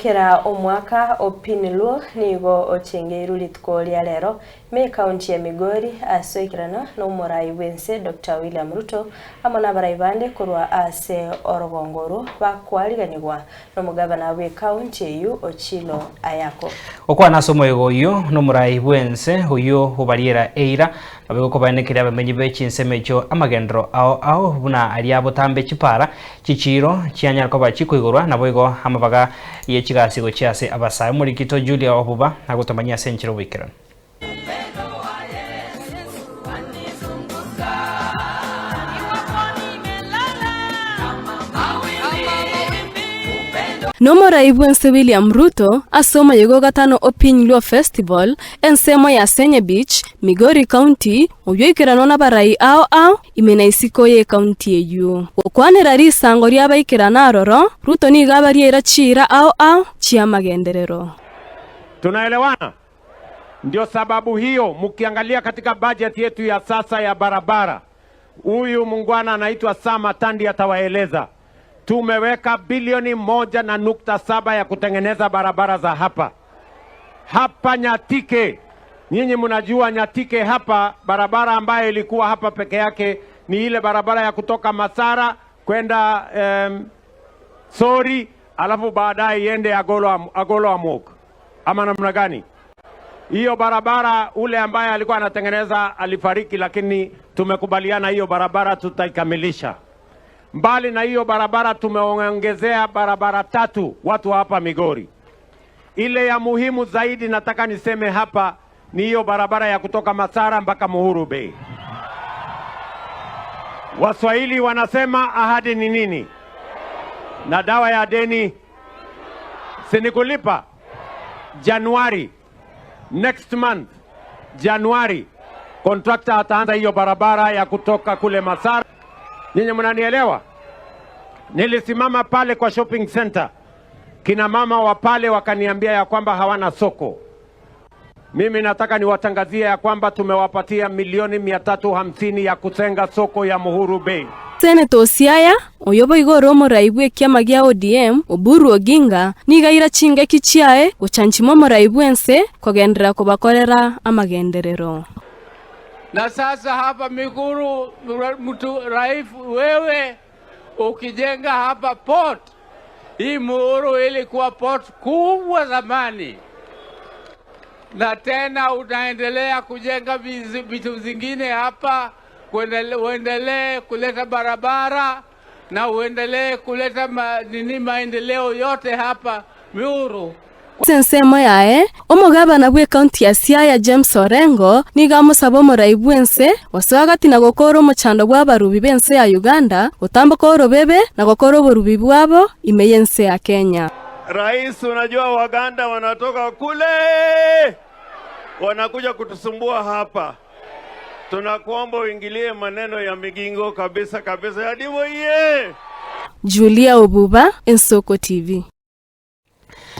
gukira omwaka opiniluo nigo ochengeru litkolia lero me kaunti ya Migori asoikirana no murai wense Dr. William Ruto amona baraibande kurwa ase orogongoro bakwariganirwa no mugabana we kaunti yu Ochilo Ayako okwana somo yoyo no murai wense uyo hubariera eira abego kobanekira abamenyi bechinsemecho amagendro ao buna aliabo tambe chipara chichiro chianya ko bachikoigorwa naboigo amabaga yechigasigo chiase abasaye muri kito Julia obuba nagutomanya senchiro wikira Nomurai wense William Ruto asoma yego gatano Opiniluo Festival ensemo ya Senye Beach, Migori County, uyoikira nona barai ao imena isiko ye county eyu. Okwane rari sangori abaikira naroro, Ruto ni gabarie irachira ao chia magenderero. Tunaelewana? Ndio sababu hiyo mkiangalia katika budget yetu ya sasa ya barabara, huyu mungwana anaitwa Sama Tandi atawaeleza. Tumeweka bilioni 1.7 ya kutengeneza barabara za hapa Nyatike. Nyinyi mnajua Nyatike hapa barabara ambayo ilikuwa hapa peke yake ni ile barabara ya kutoka Masara kwenda Sori alafu baadaye iende Agolo Amok. Ama namna gani? Hiyo barabara ule ambaye alikuwa anatengeneza alifariki, lakini tumekubaliana hiyo barabara tutaikamilisha. Mbali na hiyo barabara tumeongezea barabara 3 watu hapa Migori. Ile ya muhimu zaidi nataka niseme hapa ni hiyo barabara ya kutoka Masara mpaka Muhuru Bay. Waswahili wanasema ahadi ni nini? Na dawa ya deni sinikulipa. January next month, January contractor ataanza hiyo barabara ya kutoka kule Masara. Ninyi mnanielewa? Nilisimama pale kwa shopping center. Kina mama wa pale wakaniambia ya kwamba hawana soko. Mimi nataka niwatangazie ya kwamba tumewapatia milioni 350 ya kutenga soko ya Muhuru Bay. Senator Siaya oyobo igoro muraibwe kiama gya ODM Oburu Oginga nigaira chinge kichiae guchanchimo muraibwense kogendera kubakorera amagenderero. Na sasa hapa Miguru mtu raifu wewe ukijenga hapa port. Hii Muhuru ilikuwa port kubwa zamani. Na tena utaendelea kujenga vitu zingine hapa, uendelee kuleta barabara na uendelee kuleta maendeleo yote hapa Muhuru. Sensemo yae omugabana bwe county ya Siaya James Orengo niga musabo muraibwense wasagati na gokoro muchando bwa barubi bense ya Uganda utambuka orobebe na gokoro borubi bwabo imeyense ya Kenya. Rais, unajua Waganda wanatoka kule wanakuja kutusumbua hapa. Tunakuomba uingilie maneno ya Migingo kabisa ya Dimo ye. Julia Obuba, Ensoko TV.